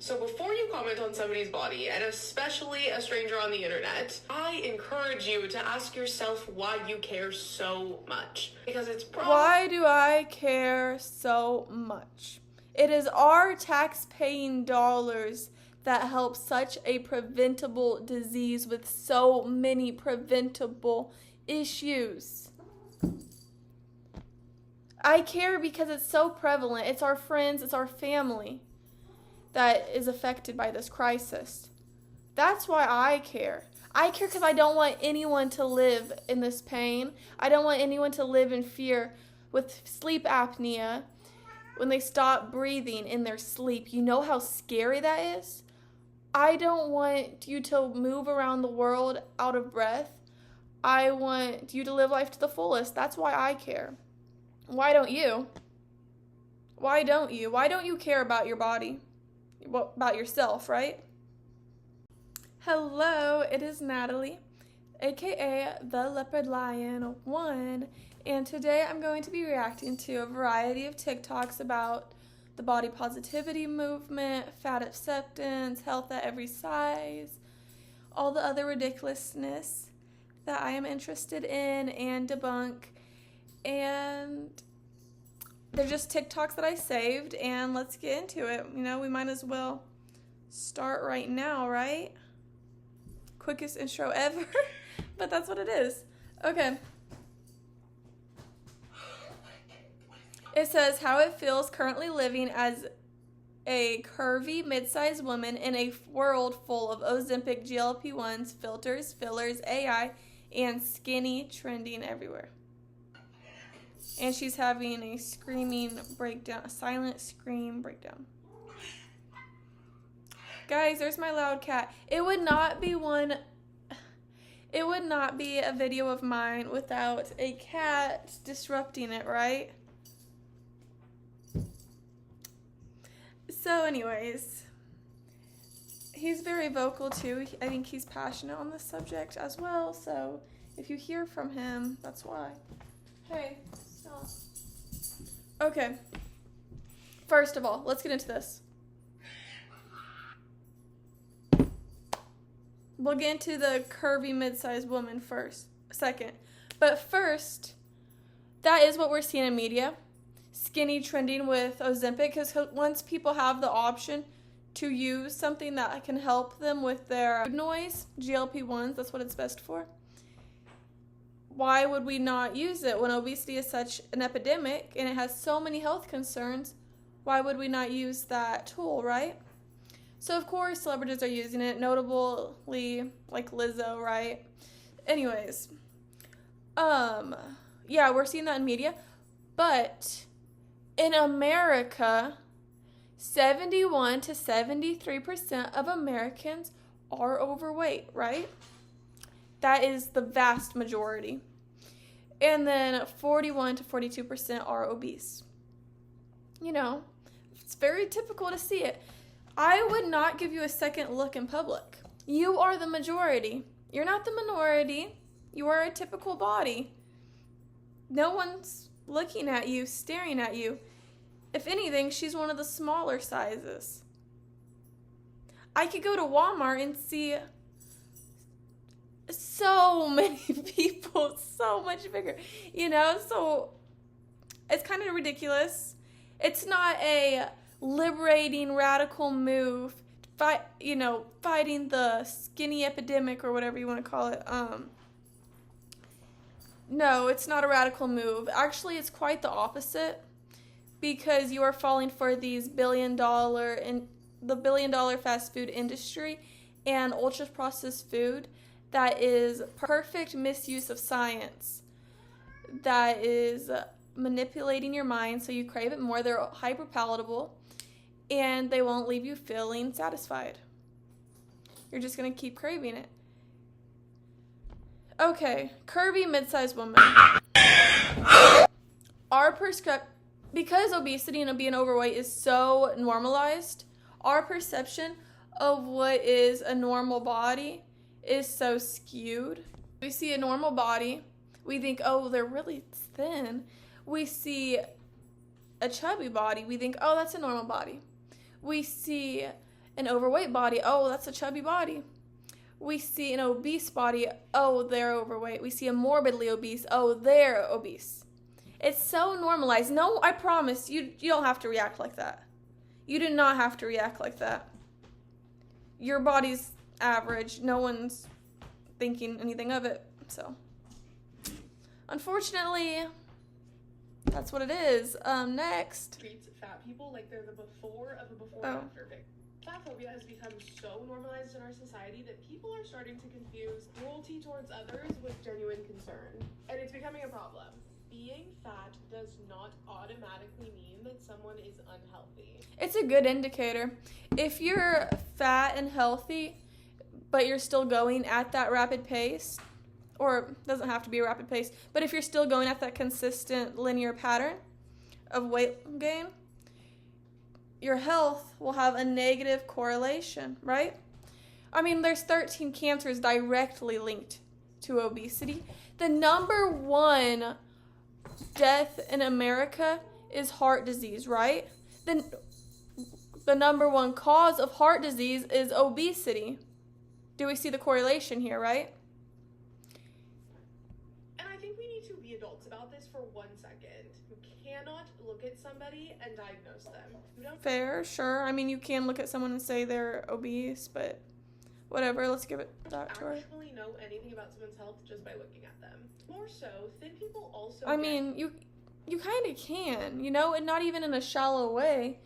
So before you comment on somebody's body, and especially a stranger on the internet, I encourage you to ask yourself why you care so much. Because it's probably... Why do I care so much? It is our tax-paying dollars that help such a preventable disease with so many preventable issues. I care because it's so prevalent. It's our friends, it's our family that is affected by this crisis. That's why I care. I care because I don't want anyone to live in this pain. I don't want anyone to live in fear with sleep apnea when they stop breathing in their sleep. You know how scary that is? I don't want you to move around the world out of breath. I want you to live life to the fullest. That's why I care. Why don't you? Why don't you? Why don't you care about your body? About yourself, right? Hello, it is Natalie, aka the Leopard Lion 1, and today I'm going to be reacting to a variety of TikToks about the body positivity movement, fat acceptance, health at every size, all the other ridiculousness that I am interested in and debunk, and they're just TikToks that I saved, and let's get into it. You know, we might as well start right now, right? Quickest intro ever, but that's what it is. Okay. It says how it feels currently living as a curvy mid-sized woman in a world full of Ozempic, GLP-1s, filters, fillers, AI, and skinny trending everywhere. And she's having a screaming breakdown, a silent scream breakdown. Guys, there's my loud cat. It would not be a video of mine without a cat disrupting it, right? So anyways, he's very vocal too. I think he's passionate on this subject as well. So if you hear from him, that's why. Hey. Okay. First of all, let's get into this. We'll get into the curvy mid-sized woman second. But first, that is what we're seeing in media. Skinny trending with Ozempic, because once people have the option to use something that can help them with their food noise, GLP-1s, that's what it's best for. Why would we not use it when obesity is such an epidemic and it has so many health concerns? Why would we not use that tool, right? So of course celebrities are using it, notably like Lizzo, right? Anyways, yeah, we're seeing that in media, but in America, 71 to 73% of Americans are overweight, right? That is the vast majority. And then 41 to 42% are obese. You know, it's very typical to see it. I would not give you a second look in public. You are the majority. You're not the minority. You are a typical body. No one's looking at you, staring at you. If anything, she's one of the smaller sizes. I could go to Walmart and see so many people so much bigger, you know, so it's kind of ridiculous. It's not a liberating radical move, fighting the skinny epidemic or whatever you want to call it. No, it's not a radical move. Actually, it's quite the opposite, because you are falling for these the $1 billion fast food industry and ultra processed food that is perfect misuse of science, that is manipulating your mind so you crave it more. They're hyper palatable and they won't leave you feeling satisfied. You're just going to keep craving it. Okay, curvy mid-sized woman. Because obesity and being overweight is so normalized, our perception of what is a normal body is so skewed. We see a normal body, we think, oh, they're really thin. We see a chubby body, we think, oh, that's a normal body. We see an overweight body. Oh, that's a chubby body. We see an obese body. Oh, they're overweight. We see a morbidly obese. Oh, they're obese. It's so normalized. No, I promise you don't have to react like that. You do not have to react like that. Your body's average. No one's thinking anything of it. So, unfortunately, that's what it is. Next. Treats fat people like they're the before of a before and after pic. Fat phobia has become so normalized in our society that people are starting to confuse cruelty towards others with genuine concern. And it's becoming a problem. Being fat does not automatically mean that someone is unhealthy. It's a good indicator. If you're fat and healthy, but you're still going at that rapid pace, or doesn't have to be a rapid pace, but if you're still going at that consistent linear pattern of weight gain, your health will have a negative correlation, right? I mean, there's 13 cancers directly linked to obesity. The number one death in America is heart disease, right? The number one cause of heart disease is obesity. Do we see the correlation here, right? And I think we need to be adults about this for 1 second. You cannot look at somebody and diagnose them. Fair, sure. I mean, you can look at someone and say they're obese, but whatever. Let's give it back to her. You actually know anything about someone's health just by looking at them. More so, thin people also I mean, you kind of can, and not even in a shallow way.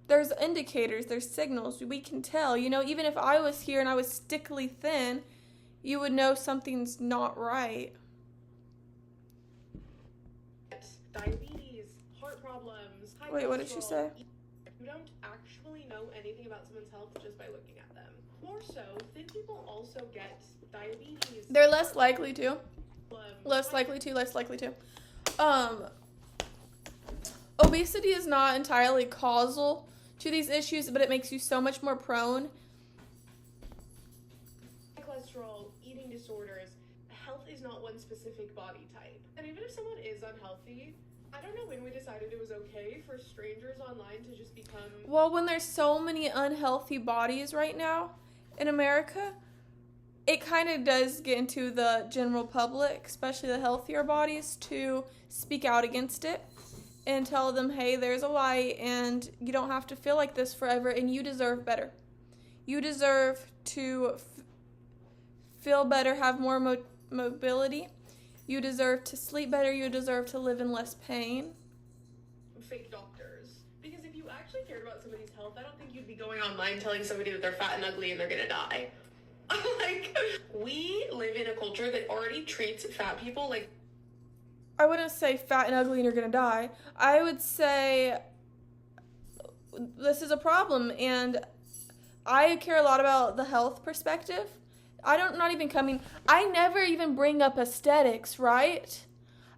There's indicators, there's signals. We can tell, even if I was here and I was stickily thin, you would know something's not right. Diabetes, heart problems. Wait, what did she say? You don't actually know anything about someone's health just by looking at them. More so, thin people also get diabetes. They're less likely to. Less likely to. Obesity is not entirely causal to these issues, but it makes you so much more prone. Cholesterol, eating disorders, health is not one specific body type. And even if someone is unhealthy, I don't know when we decided it was okay for strangers online to just become... Well, when there's so many unhealthy bodies right now in America, it kind of does get into the general public, especially the healthier bodies, to speak out against it and tell them, hey, there's a light and you don't have to feel like this forever and you deserve better. You deserve to feel better, have more mobility. You deserve to sleep better. You deserve to live in less pain. Fake doctors. Because if you actually cared about somebody's health, I don't think you'd be going online telling somebody that they're fat and ugly and they're gonna die. We live in a culture that already treats fat people like... I wouldn't say fat and ugly and you're gonna die. I would say this is a problem, and I care a lot about the health perspective. I never even bring up aesthetics, right?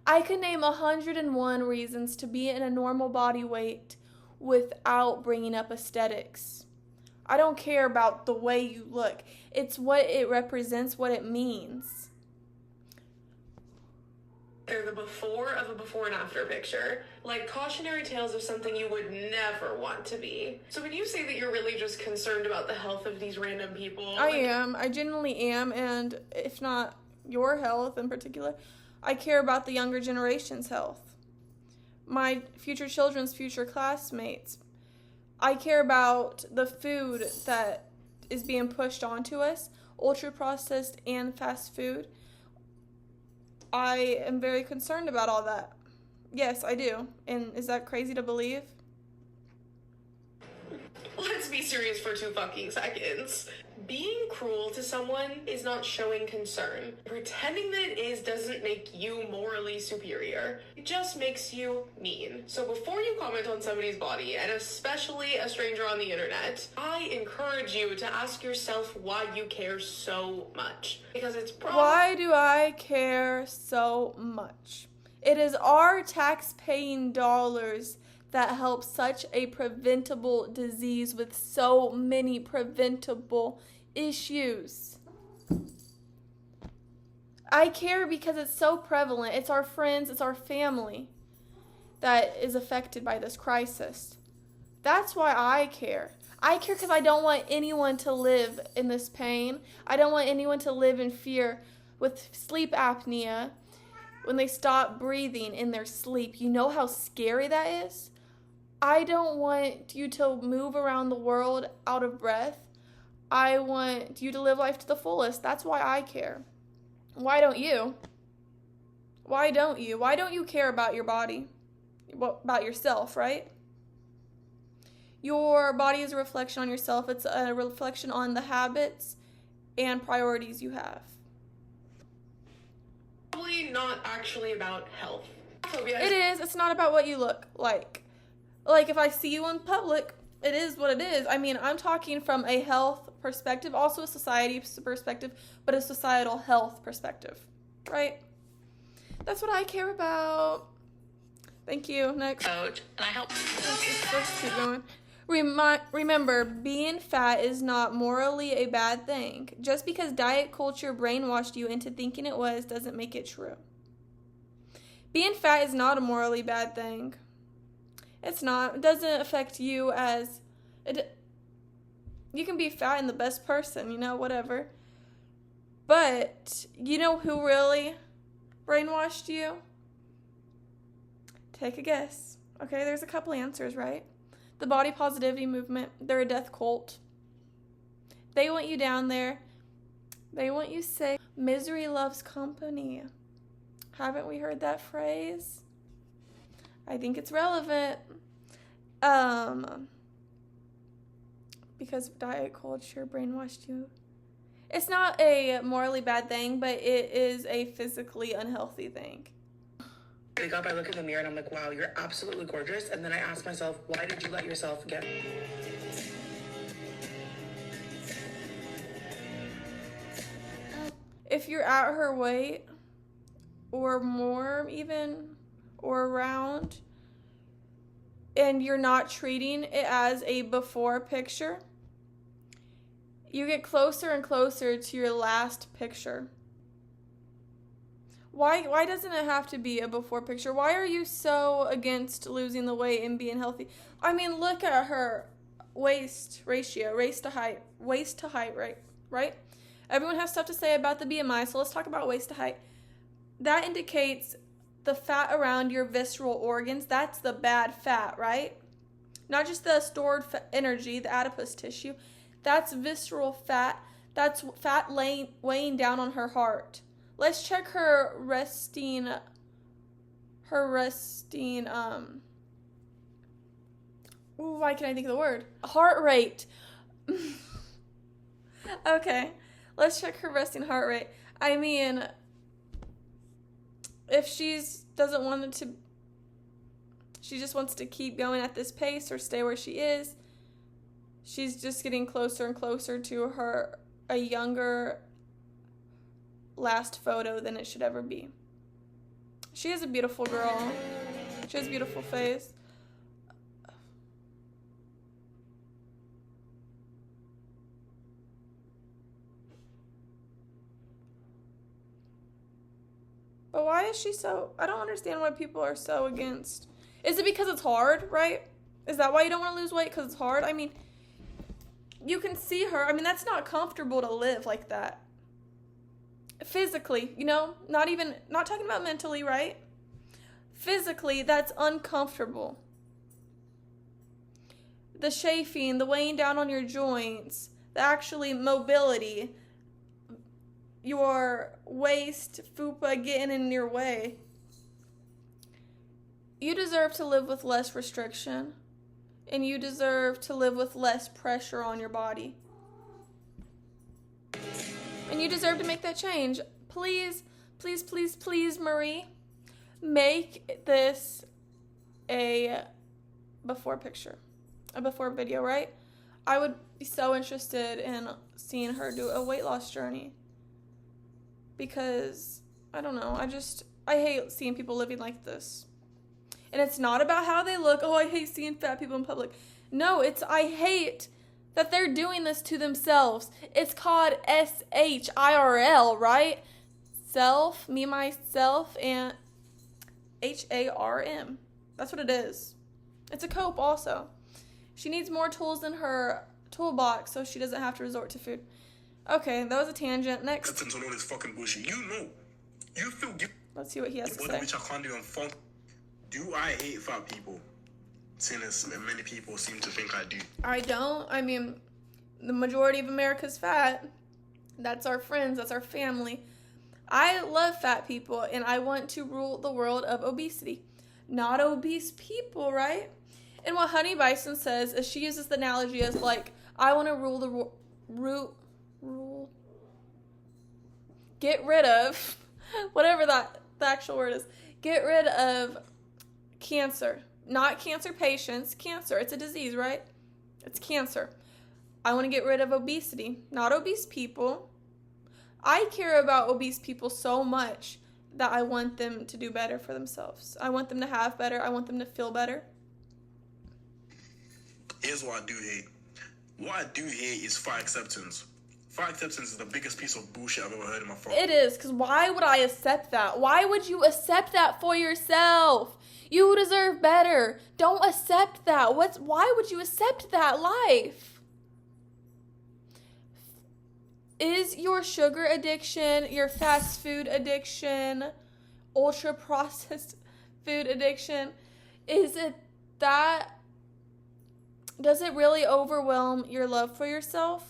I can name 101 reasons to be in a normal body weight without bringing up aesthetics. I don't care about the way you look. It's what it represents, what it means. They're the before of a before and after picture. Like cautionary tales of something you would never want to be. So when you say that you're really just concerned about the health of these random people... I am. I genuinely am. And if not your health in particular, I care about the younger generation's health. My future children's future classmates. I care about the food that is being pushed onto us, ultra-processed and fast food. I am very concerned about all that. Yes, I do. And is that crazy to believe? Let's be serious for 2 fucking seconds. Being cruel to someone is not showing concern. Pretending that it is doesn't make you morally superior. It just makes you mean. So before you comment on somebody's body, and especially a stranger on the internet, I encourage you to ask yourself why you care so much. Because it's probably... Why do I care so much? It is our tax-paying dollars that help such a preventable disease with so many preventable issues. I care because it's so prevalent. It's our friends, it's our family that is affected by this crisis. That's why I care. I care because I don't want anyone to live in this pain. I don't want anyone to live in fear with sleep apnea when they stop breathing in their sleep. You know how scary that is? I don't want you to move around the world out of breath. I want you to live life to the fullest. That's why I care. Why don't you? Why don't you? Why don't you care about your body? About yourself, right? Your body is a reflection on yourself. It's a reflection on the habits and priorities you have. Probably not actually about health. It is. It's not about what you look like. Like, if I see you in public, it is what it is. I mean, I'm talking from a health perspective, also a society perspective, but a societal health perspective, right? That's what I care about. Thank you. Next. Coach, and I help. Let's keep going. Remember, being fat is not morally a bad thing. Just because diet culture brainwashed you into thinking it was doesn't make it true. Being fat is not a morally bad thing. It's not. It doesn't affect you as... You can be fat and the best person, whatever. But you know who really brainwashed you? Take a guess. Okay, there's a couple answers, right? The body positivity movement. They're a death cult. They want you down there. They want you say, misery loves company. Haven't we heard that phrase? I think it's relevant. Because diet culture brainwashed you. It's not a morally bad thing, but it is a physically unhealthy thing. I wake up, I look in the mirror, and I'm like, wow, you're absolutely gorgeous. And then I ask myself, why did you let yourself get... If you're at her weight, or more even, or around, and you're not treating it as a before picture, you get closer and closer to your last picture. Why doesn't it have to be a before picture? Why are you so against losing the weight and being healthy? I mean, look at her waist ratio, waist to height, right? Everyone has stuff to say about the BMI, so let's talk about waist to height. That indicates the fat around your visceral organs. That's the bad fat, right? Not just the stored energy, the adipose tissue. That's visceral fat. That's fat weighing down on her heart. Let's check her resting, why can't I think of the word? Heart rate. Okay, let's check her resting heart rate. I mean, if she doesn't want it to, she just wants to keep going at this pace or stay where she is, she's just getting closer and closer to a younger last photo than it should ever be. She is a beautiful girl. She has a beautiful face. But why is she so... I don't understand why people are so against... Is it because it's hard, right? Is that why you don't want to lose weight? Because it's hard? I mean, you can see her. I mean, that's not comfortable to live like that. Physically, not talking about mentally, right? Physically, that's uncomfortable. The chafing, the weighing down on your joints, the actually mobility, your waist, fupa getting in your way. You deserve to live with less restriction, and you deserve to live with less pressure on your body. And you deserve to make that change. Please, please, please, please, Marie, make this a before picture, a before video, right? I would be so interested in seeing her do a weight loss journey. Because, I don't know, I hate seeing people living like this. And it's not about how they look. Oh, I hate seeing fat people in public. No, I hate that they're doing this to themselves. It's called SHIRL, right? Self, me, myself, and HARM. That's what it is. It's a cope also. She needs more tools in her toolbox so she doesn't have to resort to food. Okay, that was a tangent. Next. Acceptance on all this fucking bullshit. You know. You feel guilty. Let's see what he has to Body say. which I can't even function. Do I hate fat people? Seeing as many people seem to think I do. I don't. I mean, the majority of America's fat. That's our friends. That's our family. I love fat people, and I want to rule the world of obesity. Not obese people, right? And what Honey Bison says is she uses the analogy as like, I want to rule the get rid of, whatever the actual word is, get rid of cancer. Not cancer patients, cancer. It's a disease, right? It's cancer. I want to get rid of obesity, not obese people. I care about obese people so much that I want them to do better for themselves. I want them to have better. I want them to feel better. Here's what I do hate. What I do hate is fat acceptance. Fat acceptance is the biggest piece of bullshit I've ever heard in my phone. It is, because why would I accept that? Why would you accept that for yourself? You deserve better. Don't accept that. Why would you accept that life? Is your sugar addiction, your fast food addiction, ultra processed food addiction, is it that? Does it really overwhelm your love for yourself?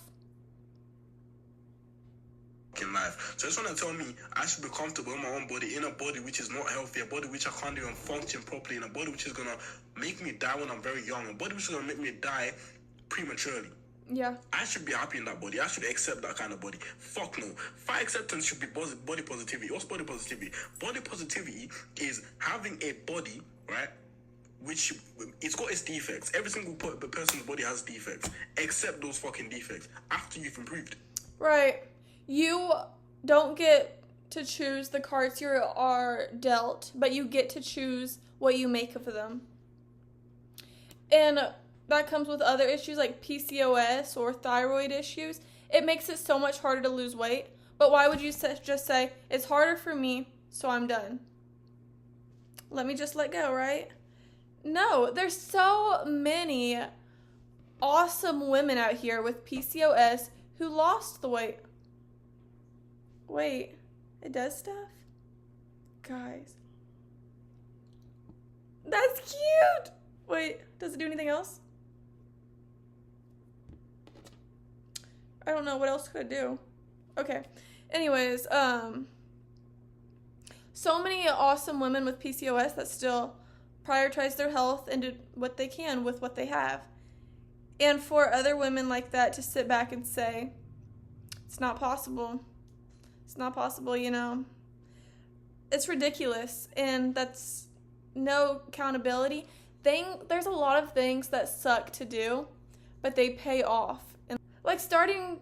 In life. So it's trying to tell me I should be comfortable in my own body, in a body which is not healthy, a body which I can't even function properly, in a body which is gonna make me die when I'm very young, a body which is gonna make me die prematurely. Yeah. I should be happy in that body. I should accept that kind of body. Fuck no. Fat acceptance should be body positivity. What's body positivity? Body positivity is having a body, right, which it's got its defects. Every single person's body has defects. Accept those fucking defects after you've improved. Right. You don't get to choose the cards you are dealt, but you get to choose what you make of them. And that comes with other issues like PCOS or thyroid issues. It makes it so much harder to lose weight. But why would you just say, it's harder for me, so I'm done? Let me just let go, right? No, there's so many awesome women out here with PCOS who lost the weight. Wait, it does stuff? Guys. That's cute! Wait, does it do anything else? I don't know, what else could it do? Okay. Anyways, so many awesome women with PCOS that still prioritize their health and do what they can with what they have. And for other women like that to sit back and say, it's not possible. It's not possible, you know. It's ridiculous, and that's no accountability. There's a lot of things that suck to do, but they pay off. And like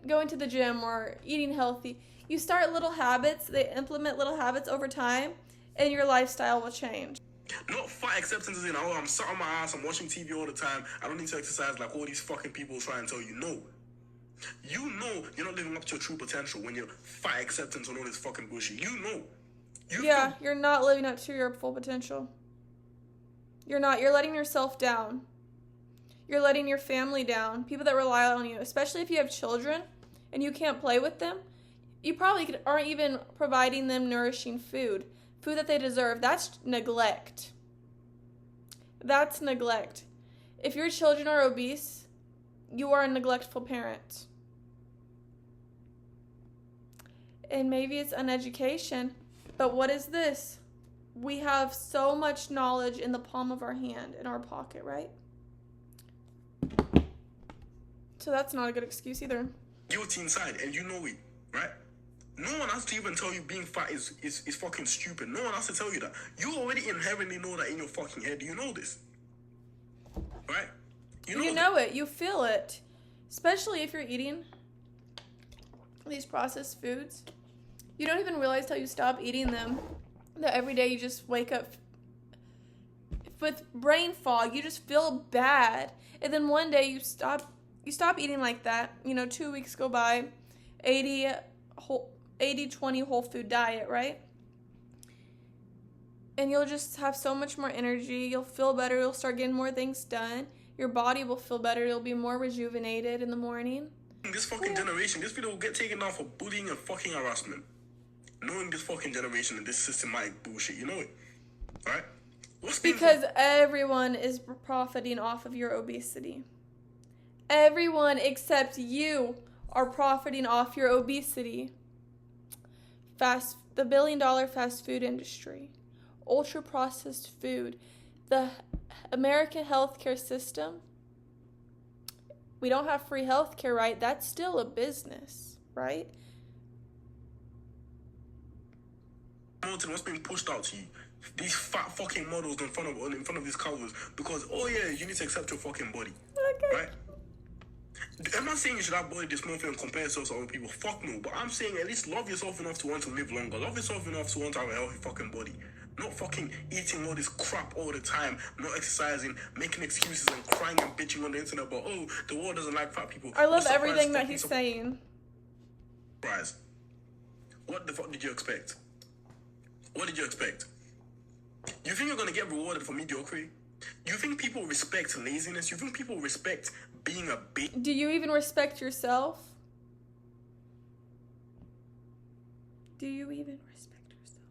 going to the gym or eating healthy, you start little habits, they implement little habits over time, and your lifestyle will change. Not fat acceptance is in, oh, I'm sat on my ass, I'm watching TV all the time, I don't need to exercise like all these fucking people try and tell you. No. You know you're not living up to your true potential when you're fat acceptance on all this fucking bullshit. You know. You're not living up to your full potential. You're not. You're letting yourself down. You're letting your family down. People that rely on you, especially if you have children and you can't play with them, you probably aren't even providing them nourishing food that they deserve. That's neglect. That's neglect. If your children are obese, you are a neglectful parent. And maybe it's uneducation, but what is this? We have so much knowledge in the palm of our hand, in our pocket, right? So that's not a good excuse either. Guilty inside, and you know it, right? No one has to even tell you being fat is fucking stupid. No one has to tell you that. You already inherently know that in your fucking head. You know this, right? You know it. You feel it. Especially if you're eating these processed foods. You don't even realize till you stop eating them that every day you just wake up with brain fog. You just feel bad. And then one day you stop eating like that. 2 weeks go by, 80-20 whole food diet, right? And you'll just have so much more energy. You'll feel better. You'll start getting more things done. Your body will feel better. You'll be more rejuvenated in the morning. This fucking generation, this video will get taken down for bullying and fucking harassment. Knowing this fucking generation and this systematic bullshit, you know it, right? Because everyone is profiting off of your obesity. Everyone except you are profiting off your obesity. The billion-dollar fast food industry, ultra-processed food, the American healthcare system. We don't have free healthcare, right? That's still a business, right? What's being pushed out to you? These fat fucking models in front of these covers because you need to accept your fucking body, right? Am I saying you should have body dysmorphia and compare yourself to other people? Fuck no. But I'm saying at least love yourself enough to want to live longer. Love yourself enough to want to have a healthy fucking body. Not fucking eating all this crap all the time, not exercising, making excuses and crying and bitching on the internet about, the world doesn't like fat people. I love everything that he's saying. Surprise. What the fuck did you expect? What did you expect? You think you're going to get rewarded for mediocrity? You think people respect laziness? You think people respect being a bitch? Do you even respect yourself? Do you even respect yourself?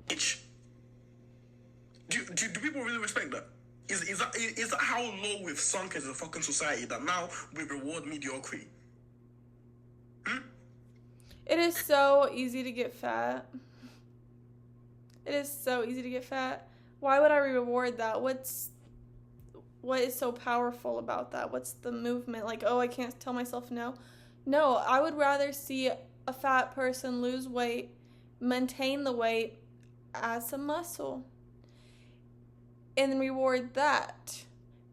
Bitch. Do people really respect that? Is that how low we've sunk as a fucking society that now we reward mediocrity? It is so easy to get fat. It is so easy to get fat. Why would I reward that? What is so powerful about that? What's the movement? Like, I can't tell myself no. No, I would rather see a fat person lose weight, maintain the weight, add some muscle, and reward that.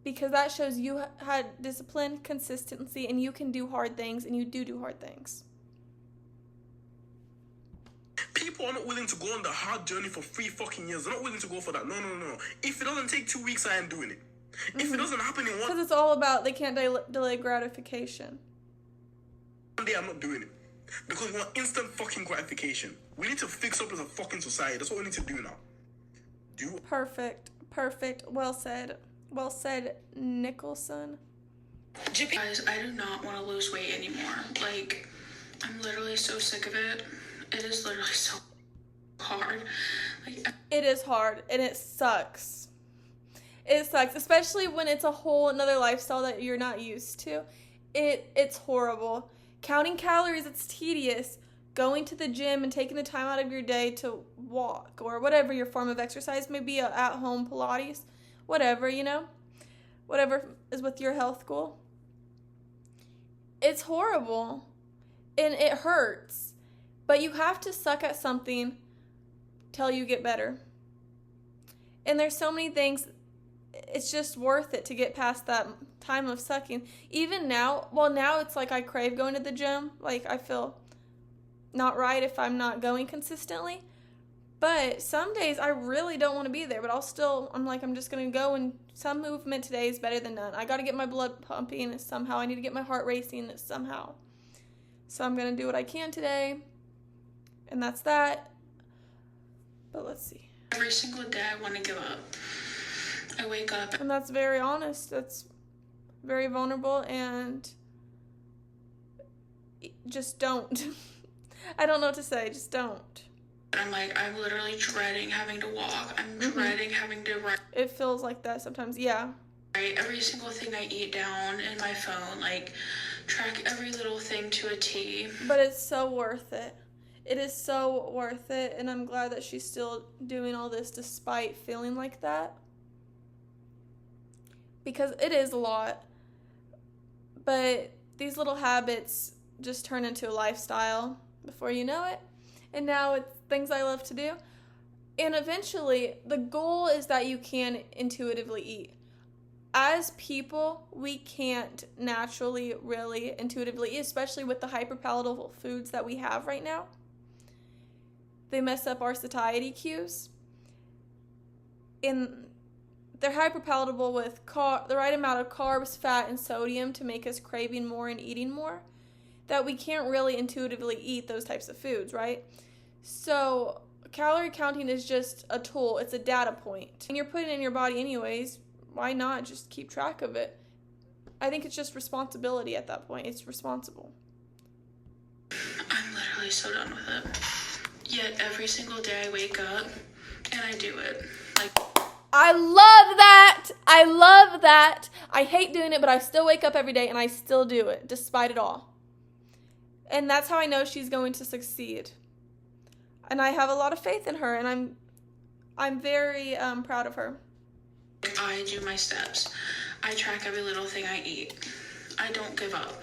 Because that shows you had discipline, consistency, and you can do hard things, and you do hard things. People are not willing to go on the hard journey for 3 fucking years. They're not willing to go for that. No. If it doesn't take 2 weeks, I ain't doing it. If it doesn't happen in one... Because it's all about they can't delay gratification. One day, I'm not doing it. Because we want instant fucking gratification. We need to fix up as a fucking society. That's what we need to do now. Perfect. Well said, Nicholson. Guys, I do not want to lose weight anymore. Like, I'm literally so sick of it. It is literally so hard. It is hard, and it sucks. It sucks, especially when it's a whole another lifestyle that you're not used to. It's horrible. Counting calories, it's tedious. Going to the gym and taking the time out of your day to walk or whatever your form of exercise may be, at-home Pilates, whatever, whatever is with your health goal. It's horrible, and it hurts. But you have to suck at something till you get better. And there's so many things, it's just worth it to get past that time of sucking. Even now, now it's like I crave going to the gym. Like, I feel not right if I'm not going consistently. But some days I really don't want to be there. But I'm just going to go, and some movement today is better than none. I got to get my blood pumping somehow. I need to get my heart racing somehow. So I'm going to do what I can today. And that's that. But let's see. Every single day I want to give up. I wake up. And that's very honest. That's very vulnerable. And just don't. I don't know what to say. Just don't. I'm literally dreading having to walk. I'm dreading having to write. It feels like that sometimes. Yeah. Write every single thing I eat down in my phone. Like, track every little thing to a T. But it's so worth it. It is so worth it, and I'm glad that she's still doing all this despite feeling like that. Because it is a lot. But these little habits just turn into a lifestyle before you know it. And now it's things I love to do. And eventually, the goal is that you can intuitively eat. As people, we can't naturally really intuitively eat, especially with the hyperpalatable foods that we have right now. They mess up our satiety cues. And they're hyperpalatable with the right amount of carbs, fat, and sodium to make us craving more and eating more, that we can't really intuitively eat those types of foods, right? So calorie counting is just a tool. It's a data point. And you're putting it in your body anyways, why not just keep track of it? I think it's just responsibility at that point. It's responsible. I'm literally so done with it. Yet every single day I wake up and I do it. Like, I love that. I love that. I hate doing it, but I still wake up every day and I still do it, despite it all. And that's how I know she's going to succeed. And I have a lot of faith in her, and I'm very proud of her. I do my steps. I track every little thing I eat. I don't give up.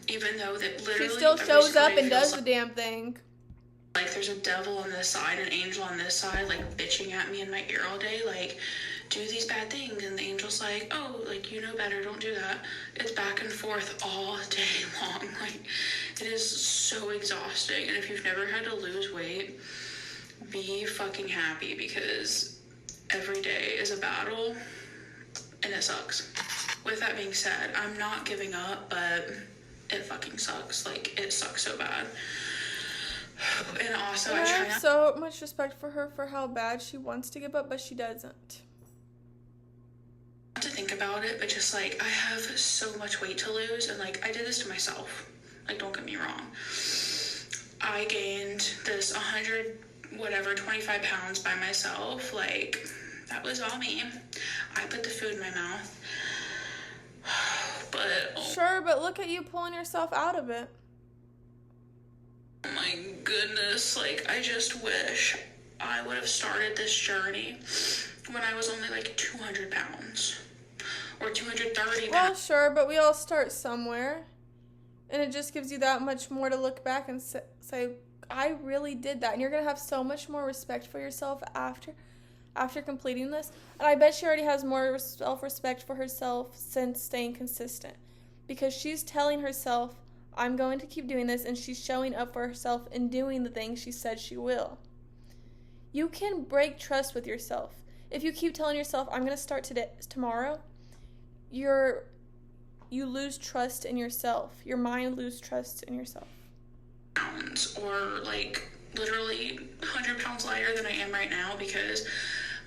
Even though that literally She still every shows single up day and does feels the damn thing. like there's a devil on this side, an angel on this side, like bitching at me in my ear all day, like, do these bad things, and the angel's like, oh, like, you know better, don't do that. It's back and forth all day long. Like, it is so exhausting. And if you've never had to lose weight, be fucking happy, because every day is a battle and it sucks. With that being said, I'm not giving up, but it fucking sucks. Like, it sucks so bad. And also, I have so much respect for her for how bad she wants to give up, but she doesn't. To think about it, but just like, I have so much weight to lose, and like, I did this to myself. Like, don't get me wrong. I gained this 25 pounds by myself. Like, that was all me. I put the food in my mouth. But Sure, but look at you pulling yourself out of it. oh my goodness, like, I just wish I would have started this journey when I was only like 200 pounds or 230 Well, pounds. sure, but we all start somewhere. And it just gives you that much more to look back and say, I really did that. And you're going to have so much more respect for yourself after completing this. And I bet she already has more self-respect for herself since staying consistent. Because she's telling herself, I'm going to keep doing this, and she's showing up for herself and doing the things she said she will. You can break trust with yourself. If you keep telling yourself, I'm going to start tomorrow, you lose trust in yourself. Your mind loses trust in yourself. Pounds, or like literally 100 pounds lighter than I am right now, because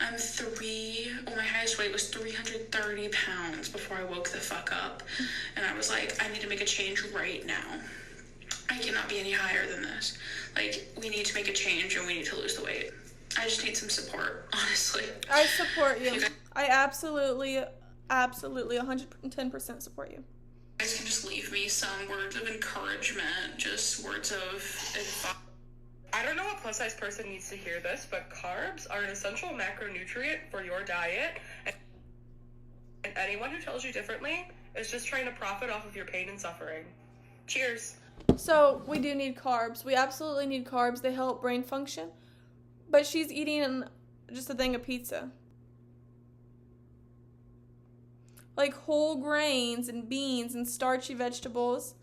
my highest weight was 330 pounds before I woke the fuck up. And I was like, I need to make a change right now. I cannot be any higher than this. Like, we need to make a change and we need to lose the weight. I just need some support, honestly. I support you. I absolutely 110% support you. You guys can just leave me some words of encouragement, just words of advice. I don't know what plus-size person needs to hear this, but carbs are an essential macronutrient for your diet. And anyone who tells you differently is just trying to profit off of your pain and suffering. Cheers. So we do need carbs. We absolutely need carbs. They help brain function. But she's eating just a thing of pizza. Like whole grains and beans and starchy vegetables,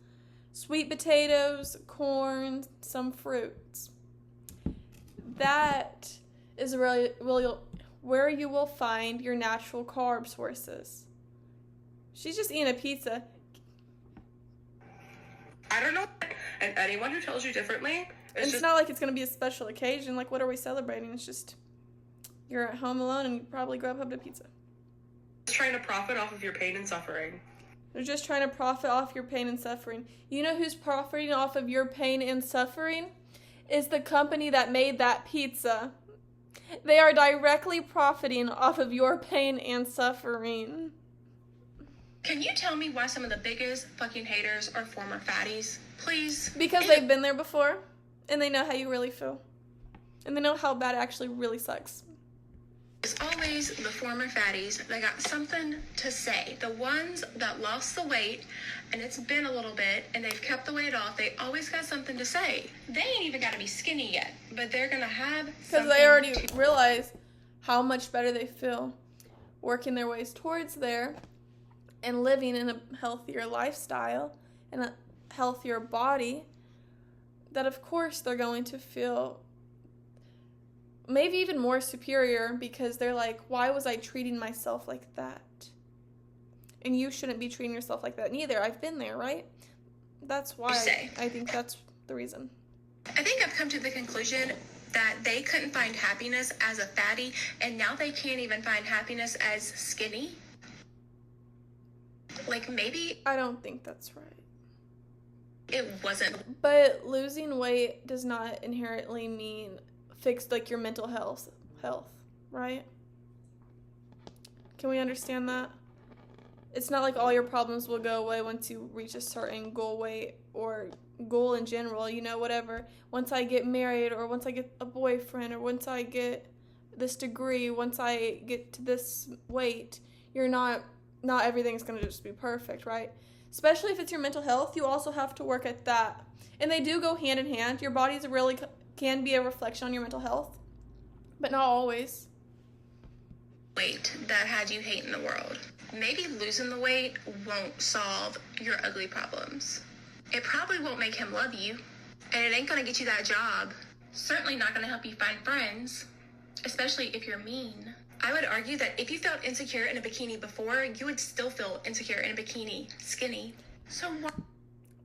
sweet potatoes, corn, some fruits. That is really where you will find your natural carb sources. She's just eating a pizza. I don't know. And anyone who tells you differently is It's not like it's going to be a special occasion. Like, what are we celebrating? It's just you're at home alone and you probably grab up a pizza. trying to profit off of your pain and suffering. They're just trying to profit off your pain and suffering. You know who's profiting off of your pain and suffering? Is the company that made that pizza. They are directly profiting off of your pain and suffering. Can you tell me why some of the biggest fucking haters are former fatties? Please. Because they've been there before, and they know how you really feel. And they know how bad it actually really sucks. It's always the former fatties that got something to say. The ones that lost the weight, and it's been a little bit, and they've kept the weight off, they always got something to say. They ain't even got to be skinny yet, but they're going to have something. Because they already realize how much better they feel working their ways towards there and living in a healthier lifestyle and a healthier body, that of course they're going to feel maybe even more superior, because they're like, why was I treating myself like that? And you shouldn't be treating yourself like that neither. I've been there, right? That's why I think that's the reason. I think I've come to the conclusion that they couldn't find happiness as a fatty, and now they can't even find happiness as skinny? Like, maybe I don't think that's right. it wasn't. But losing weight does not inherently mean fix like your mental health, right? Can we understand that? It's not like all your problems will go away once you reach a certain goal weight or goal in general, you know, whatever. Once I get married, or once I get a boyfriend, or once I get this degree, once I get to this weight, not everything's going to just be perfect, right? Especially if it's your mental health, you also have to work at that. And they do go hand in hand. Your body's really can be a reflection on your mental health, but not always. Weight that had you hating the world. Maybe losing the weight won't solve your ugly problems. It probably won't make him love you, and it ain't gonna get you that job. Certainly not gonna help you find friends, especially if you're mean. I would argue that if you felt insecure in a bikini before, you would still feel insecure in a bikini, skinny. So why?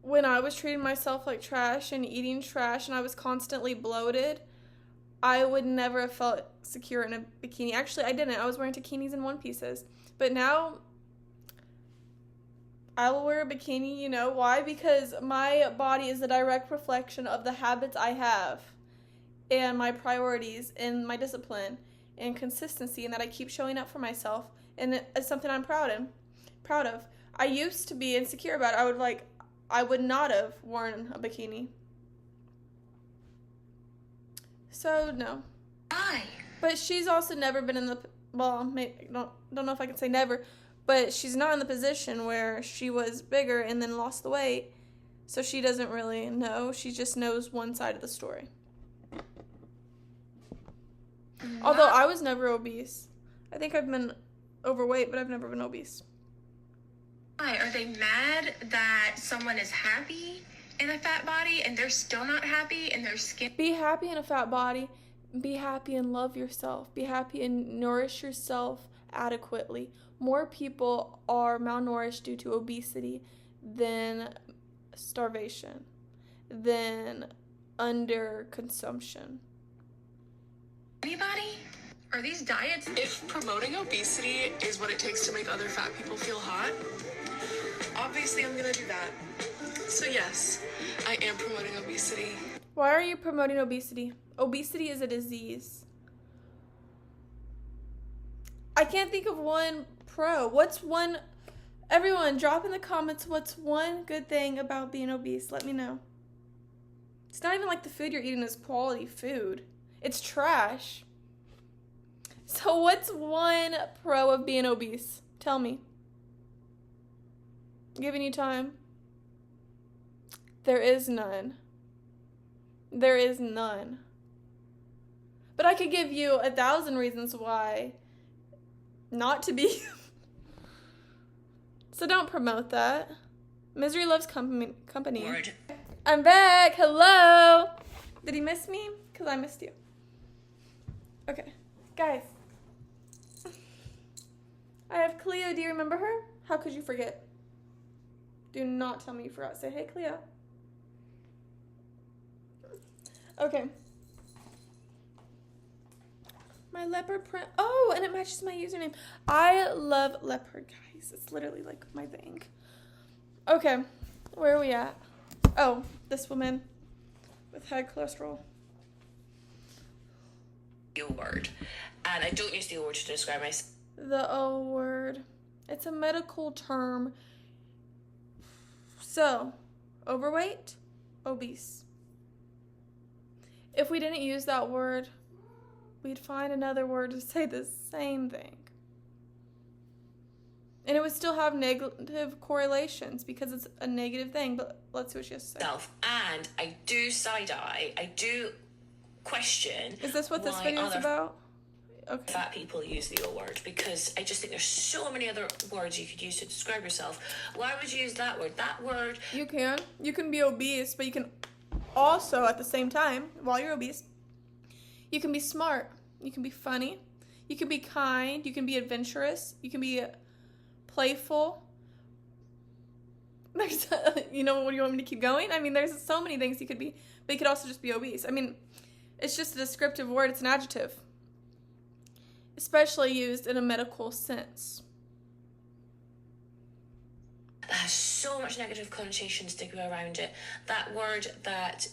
When I was treating myself like trash and eating trash and I was constantly bloated, I would never have felt secure in a bikini. Actually, I didn't. I was wearing bikinis and one pieces. But now, I will wear a bikini, you know, why? Because my body is a direct reflection of the habits I have and my priorities and my discipline and consistency, and that I keep showing up for myself, and it's something I'm proud of. I used to be insecure about it. I would not have worn a bikini. So, no. Why? But she's also never been in the, well, don't know if I can say never, but she's not in the position where she was bigger and then lost the weight, so she doesn't really know. She just knows one side of the story. Although I was never obese. I think I've been overweight, but I've never been obese. Why? Are they mad that someone is happy in a fat body and they're still not happy in their skin? Be happy in a fat body. Be happy and love yourself. Be happy and nourish yourself adequately. More people are malnourished due to obesity than starvation, than underconsumption. Anybody? Are these diets? If promoting obesity is what it takes to make other fat people feel hot, obviously I'm gonna do that. So yes, I am promoting obesity. Why are you promoting obesity? Obesity is a disease. I can't think of one pro. Everyone, drop in the comments what's one good thing about being obese. Let me know. It's not even like the food you're eating is quality food. It's trash. So what's one pro of being obese? Tell me. I'm giving you time. There is none. There is none. But I could give you 1,000 reasons why not to be. So don't promote that. Misery loves company. Word. I'm back. Hello. Did he miss me? Because I missed you. Okay. Guys. I have Cleo. Do you remember her? How could you forget? Do not tell me you forgot. Say, hey, Cleo. Okay. My leopard print. Oh, and it matches my username. I love leopard, guys. It's literally like my thing. Okay. Where are we at? Oh, this woman with high cholesterol. O word. And I don't use the O word to describe myself. The O word. It's a medical term. So, overweight, obese. If we didn't use that word, we'd find another word to say the same thing. And it would still have negative correlations because it's a negative thing, but let's see what she has to say. And I do side-eye, I do question. Is this what this video is about? Okay. Fat people use the O word because I just think there's so many other words you could use to describe yourself. Why would you use that word? That word. You can. You can be obese, but you can also, at the same time, while you're obese, you can be smart. You can be funny. You can be kind. You can be adventurous. You can be playful. There's, what do you want me to keep going? I mean, there's so many things you could be, but you could also just be obese. I mean, It's just a descriptive word. It's an adjective. Especially used in a medical sense. That has so much negative connotations to go around it. That word that,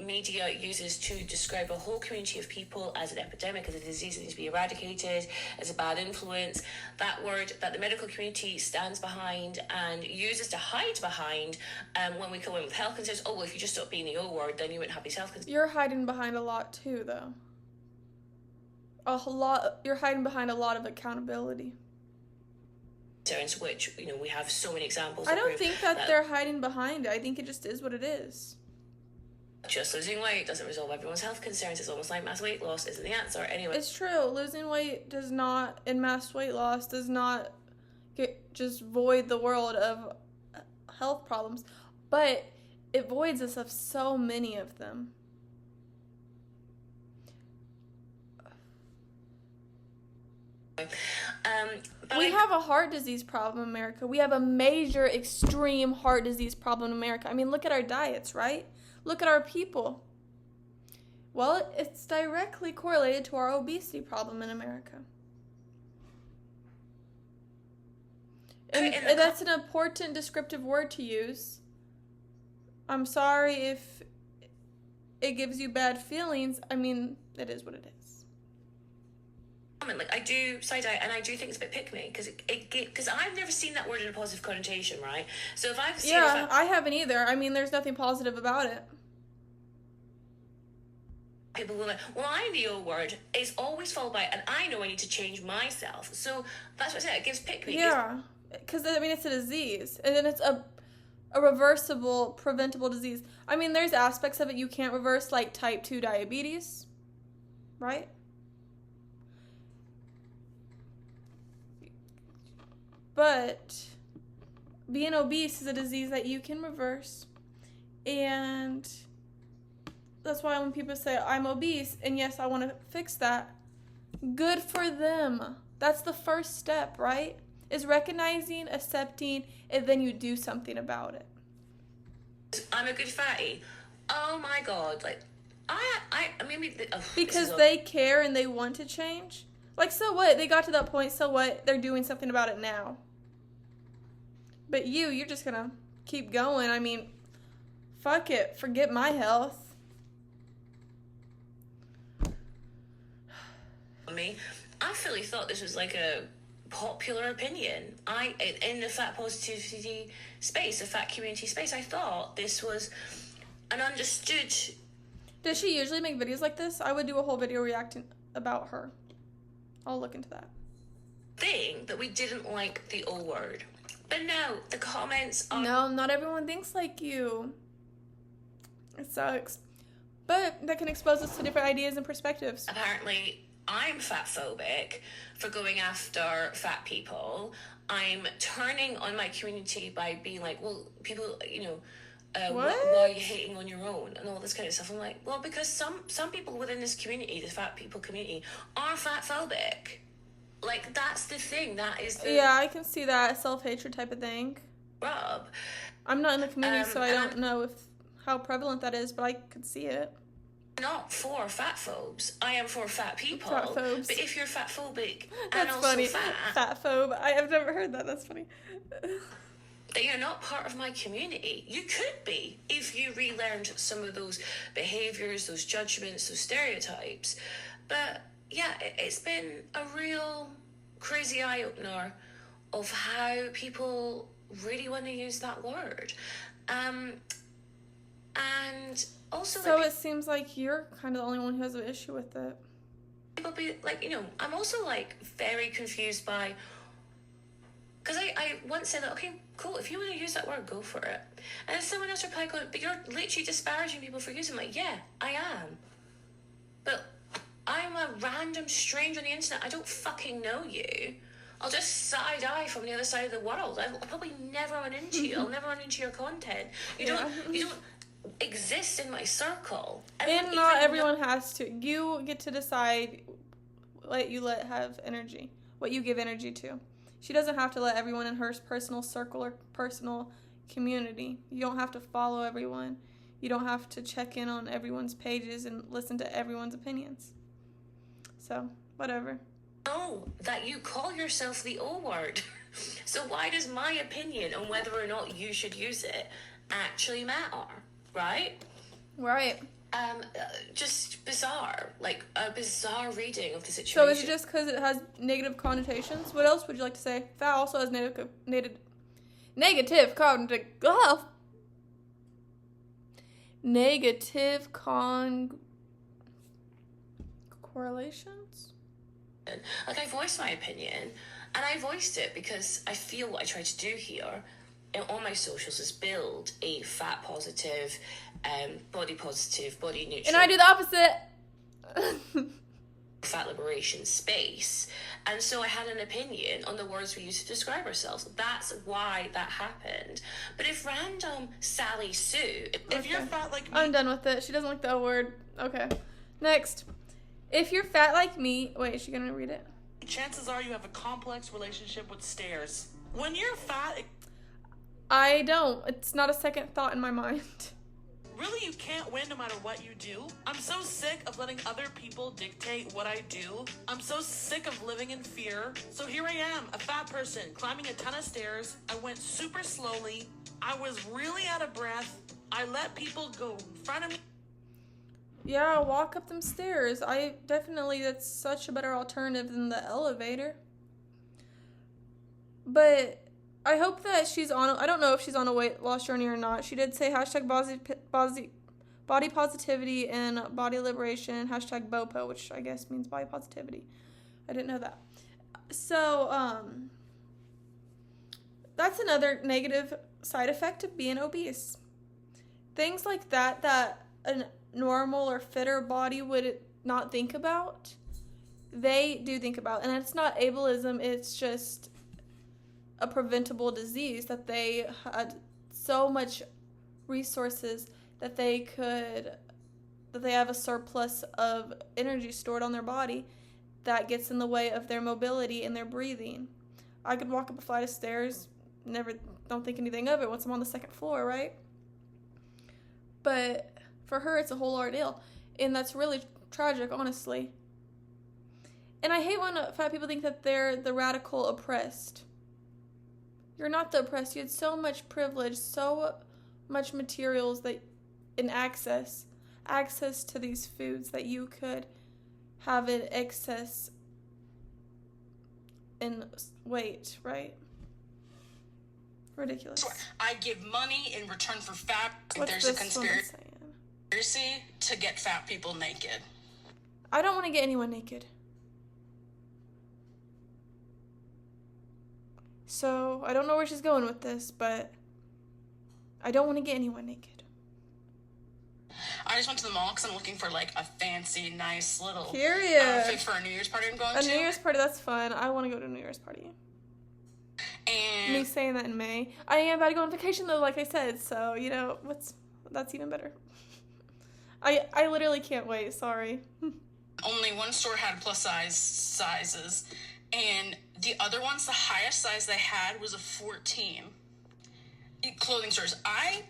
media uses to describe a whole community of people as an epidemic, as a disease that needs to be eradicated, as a bad influence. That word that the medical community stands behind and uses to hide behind when we come in with health concerns. Oh, well, if you just stop being the O word, then you wouldn't have these health concerns. You're hiding behind a lot too, though. You're hiding behind a lot of accountability. Which, we have so many examples. I don't think that they're hiding behind it. I think it just is what it is. Just losing weight doesn't resolve everyone's health concerns. It's almost like mass weight loss isn't the answer. Anyway. It's true. Losing weight and mass weight loss does not just void the world of health problems. But it voids us of so many of them. We have a heart disease problem in America. We have a major, extreme heart disease problem in America. I mean, look at our diets, right? Look at our people. Well, it's directly correlated to our obesity problem in America. And that's an important descriptive word to use. I'm sorry if it gives you bad feelings. I mean, it is what it is. Like, I do side-eye, and I do think it's a bit pick-me, because I've never seen that word in a positive connotation, right? So if I've seen I haven't either. I mean, there's nothing positive about it. People will like, well, I'm the O word. It's always followed by, and I know I need to change myself. So that's what I said. It gives pick-me. Yeah, because, I mean, it's a disease, and then it's a reversible, preventable disease. I mean, there's aspects of it you can't reverse, like type 2 diabetes, right? But being obese is a disease that you can reverse. And that's why when people say, I'm obese, and yes, I want to fix that, good for them. That's the first step, right? Is recognizing, accepting, and then you do something about it. I'm a good fatty. Oh my God. Like, because they care and they want to change. Like, so what? They got to that point, so what? They're doing something about it now. But you're just gonna keep going. I mean, fuck it. Forget my health. I fully thought this was like a popular opinion. In the fat positivity space, the fat community space, I thought this was an understood. Does she usually make videos like this? I would do a whole video reacting about her. I'll look into that. Thing that we didn't like the O word. But no, the comments are... No, not everyone thinks like you. It sucks. But that can expose us to different ideas and perspectives. Apparently, I'm fatphobic for going after fat people. I'm turning on my community by being like, well, people, why are you hating on your own and all this kind of stuff. I'm like, well, because some people within this community, the fat people community, are fatphobic. Like, that's the thing. That is the... Yeah, I can see that self-hatred type of thing. Rub. I'm not in the community, so I don't know how prevalent that is, but I could see it. I'm not for fat phobes. I am for fat people. Fat phobes. But if you're fat phobic and also funny. fat phobe. I have never heard that. That's funny. That you're not part of my community. You could be if you relearned some of those behaviours, those judgments, those stereotypes. But yeah, it's been a real crazy eye-opener of how people really want to use that word. And also... So it seems like you're kind of the only one who has an issue with it. People be like, I'm also like very confused by... Because I once said, okay, cool, if you want to use that word, go for it. And then someone else replied, going, but you're literally disparaging people for using it. I'm like, yeah, I am. But I'm a random stranger on the internet. I don't fucking know you. I'll just side-eye from the other side of the world. I'll probably never run into you. I'll never run into your content. You don't exist in my circle. And not everyone has to. You get to decide what you have energy, what you give energy to. She doesn't have to let everyone in her personal circle or personal community. You don't have to follow everyone. you don't have to check in on everyone's pages and listen to everyone's opinions. So, whatever. Know that you call yourself the O word. So why does my opinion on whether or not you should use it actually matter, right? Right. Just bizarre, like a bizarre reading of the situation. So is it just because it has negative connotations? What else would you like to say? Fat also has negative correlations? Like, I voiced my opinion, and I voiced it because I feel what I try to do here on my socials is build a fat positive, body positive, body neutral, And I do the opposite. fat liberation space. And so I had an opinion on the words we use to describe ourselves. That's why that happened. But if random Sally Sue, if you're fat like me, I'm done with it. She doesn't like the O word. Okay. Next. If you're fat like me... Wait, is she going to read it? Chances are you have a complex relationship with stairs. When you're fat... I don't. It's not a second thought in my mind. Really, you can't win no matter what you do. I'm so sick of letting other people dictate what I do. I'm so sick of living in fear. So here I am, a fat person, climbing a ton of stairs. I went super slowly. I was really out of breath. I let people go in front of me. Yeah, walk up them stairs. That's such a better alternative than the elevator. But I hope that I don't know if she's on a weight loss journey or not. She did say hashtag body positivity and body liberation, hashtag BOPO, which I guess means body positivity. I didn't know that. So, that's another negative side effect of being obese. Things like that a normal or fitter body would not think about, they do think about. And it's not ableism, it's just a preventable disease that they had so much resources that they have a surplus of energy stored on their body that gets in the way of their mobility and their breathing. I could walk up a flight of stairs, don't think anything of it once I'm on the second floor, right? But for her, it's a whole ordeal, and that's really tragic, honestly. And I hate when fat people think that they're the radical oppressed. You're not the oppressed. You had so much privilege, so much materials and access to these foods that you could have in excess in weight, right? Ridiculous. I give money in return for fat. What's There's this a conspiracy to get fat people naked. I don't want to get anyone naked. So, I don't know where she's going with this, but I don't want to get anyone naked. I just went to the mall because I'm looking for, like, a fancy, nice little Period. for a New Year's party I'm going to. A New Year's party, that's fun. I want to go to a New Year's party. And Me saying that in May. I am about to go on vacation, though, like I said, so, that's even better. I literally can't wait, sorry. only one store had plus-size sizes, and the other ones, the highest size they had was a 14. Clothing stores. I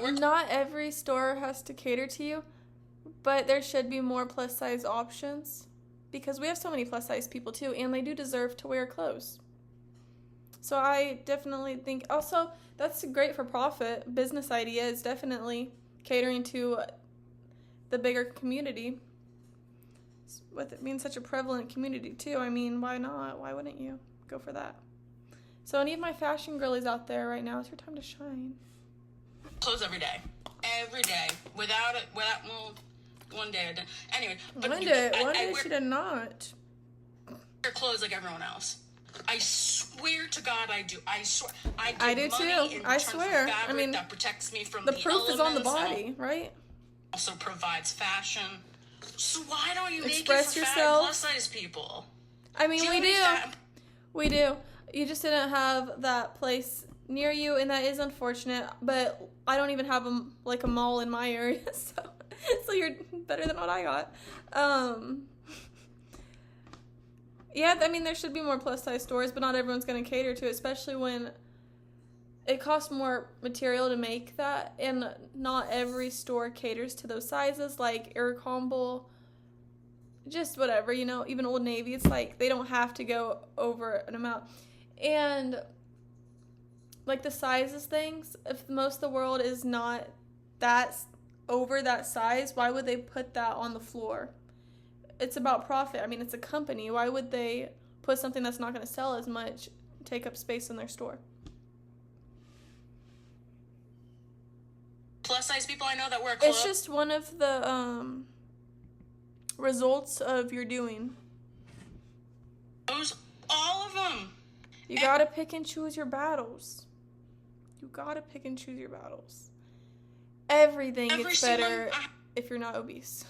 work... Not every store has to cater to you, but there should be more plus-size options, because we have so many plus-size people, too, and they do deserve to wear clothes. So I definitely think... Also, that's great for profit. Business idea is definitely catering to the bigger community. With it being such a prevalent community, too. I mean, why not? Why wouldn't you go for that? So any of my fashion girlies out there right now, it's your time to shine. Clothes every day. Every day. Without one day I did. Anyway. But One day she did not. Wear clothes like everyone else. I swear to God I do. I swear. I do too. I swear. I mean, that protects me from the proof is on the body, right? Also provides fashion. So why don't you Express make it for yourself. fat plus-size people? I mean, we do. You just didn't have that place near you, and that is unfortunate. But I don't even have a mall in my area, so you're better than what I got. Yeah, I mean, there should be more plus-size stores, but not everyone's going to cater to it, especially when it costs more material to make that, and not every store caters to those sizes, like Aircomble, just whatever, you know, even Old Navy. It's like they don't have to go over an amount. And like the sizes things, if most of the world is not that over that size, why would they put that on the floor? It's about profit. I mean, it's a company. Why would they put something that's not going to sell as much, take up space in their store? Plus size people I know that wear clothes. It's just one of the results of your doing. All of them. You gotta pick and choose your battles. Everything gets better if you're not obese.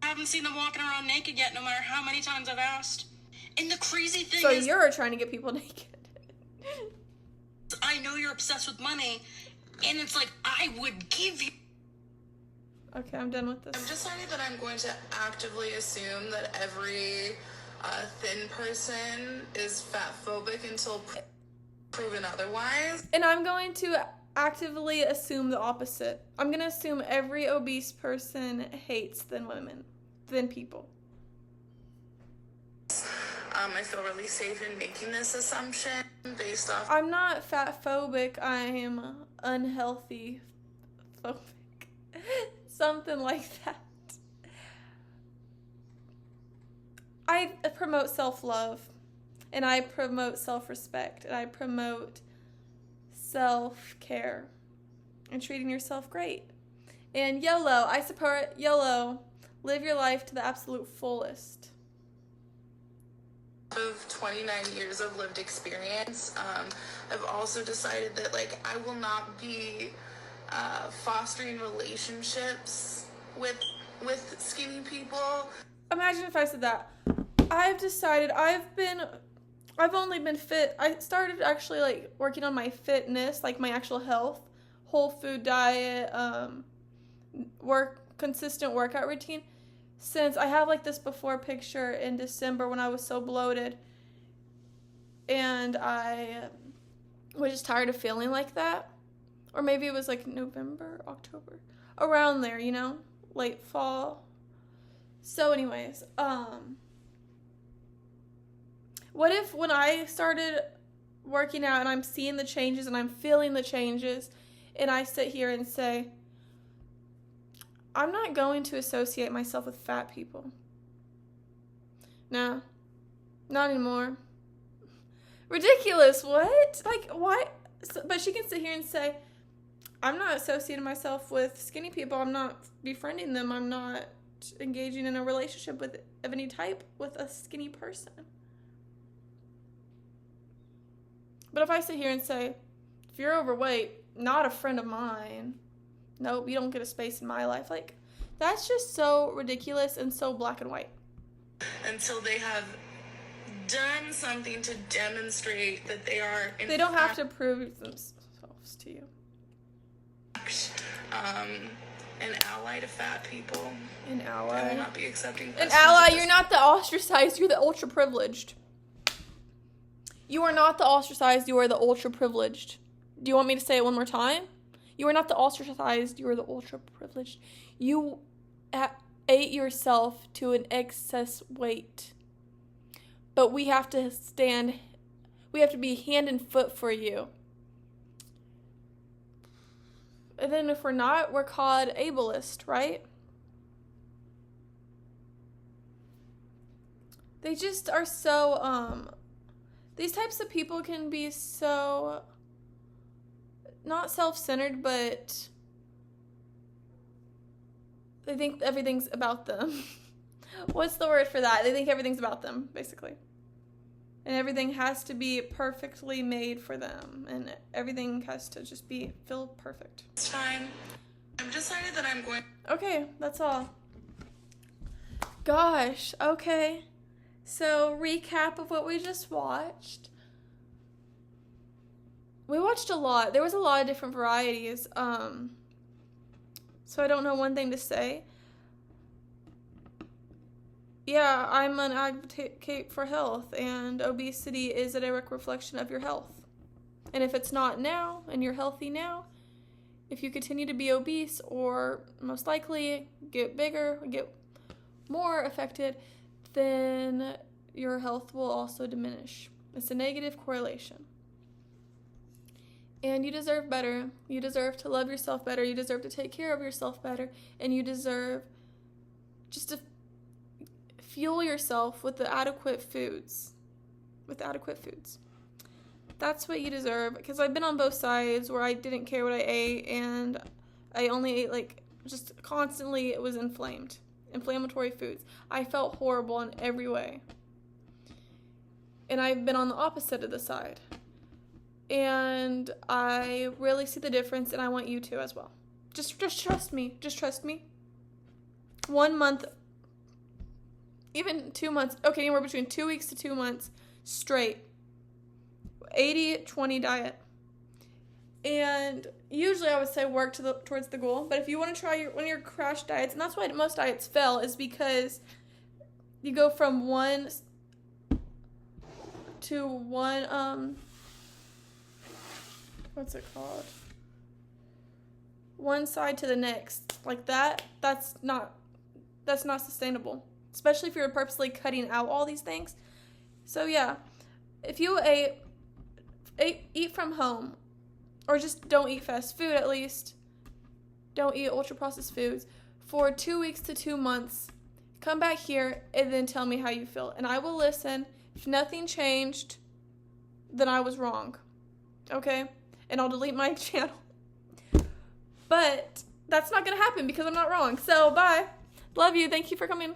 I haven't seen them walking around naked yet, no matter how many times I've asked. And the crazy thing is... So you're trying to get people naked. I know you're obsessed with money, and it's like, I would give you... Okay, I'm done with this. I'm deciding that I'm going to actively assume that every thin person is fat-phobic until proven otherwise. And I'm going to actively assume the opposite. I'm going to assume every obese person hates thin people. I feel really safe in making this assumption based off... I'm not fat-phobic. I am unhealthy phobic. Something like that. I promote self-love, and I promote self-respect, and I promote self-care and treating yourself great. And YOLO, I support YOLO. Live your life to the absolute fullest. Of 29 years of lived experience, I've also decided that, like, I will not be fostering relationships with skinny people. Imagine if I said that. I've decided I've only been fit. I started actually like working on my fitness, like my actual health, whole food diet, consistent workout routine, since I have like this before picture in December when I was so bloated, and I was just tired of feeling like that. Or maybe it was like November, October, around there, you know, late fall. So anyways, what if when I started working out and I'm seeing the changes and I'm feeling the changes, and I sit here and say, I'm not going to associate myself with fat people. No, not anymore. Ridiculous, what? Like, why? But she can sit here and say, I'm not associating myself with skinny people. I'm not befriending them. I'm not engaging in a relationship of any type with a skinny person. But if I sit here and say, if you're overweight, not a friend of mine, nope, you don't get a space in my life. Like, that's just so ridiculous and so black and white. Until they have done something to demonstrate that they are... They don't have to prove themselves to you. An ally to fat people. An ally. I will not be accepting. An ally. You're not the ostracized. You're the ultra privileged. You are not the ostracized. You are the ultra privileged. Do you want me to say it one more time? You are not the ostracized. You are the ultra privileged. You ate yourself to an excess weight. But we have to be hand and foot for you. And then if we're not, we're called ableist, right? They just are so, these types of people can be so, not self-centered, but they think everything's about them. What's the word for that? They think everything's about them, basically. And everything has to be perfectly made for them. And everything has to just feel perfect. It's time. I've decided that I'm going... Okay, that's all. Gosh, okay. So, recap of what we just watched. We watched a lot. There was a lot of different varieties. So I don't know one thing to say. Yeah, I'm an advocate for health, and obesity is a direct reflection of your health. And if it's not now and you're healthy now, if you continue to be obese or most likely get bigger, get more affected, then your health will also diminish. It's a negative correlation. And you deserve better. You deserve to love yourself better. You deserve to take care of yourself better. And you deserve just to fuel yourself with the adequate foods. That's what you deserve. Because I've been on both sides where I didn't care what I ate and I only ate like just constantly, it was inflammatory foods. I felt horrible in every way. And I've been on the opposite of the side. And I really see the difference, and I want you to as well. Just trust me. Just trust me. 1 month, even 2 months, okay, anywhere between 2 weeks to 2 months straight. 80-20 diet. And usually I would say work towards the goal. But if you want to try one of your crash diets, and that's why most diets fail, is because you go from one to one, what's it called? One side to the next. Like that's not sustainable. Especially if you're purposely cutting out all these things. So yeah, if you eat from home, or just don't eat fast food at least, don't eat ultra-processed foods, for 2 weeks to 2 months, come back here and then tell me how you feel. And I will listen. If nothing changed, then I was wrong. Okay? And I'll delete my channel. But that's not going to happen because I'm not wrong. So, bye. Love you. Thank you for coming.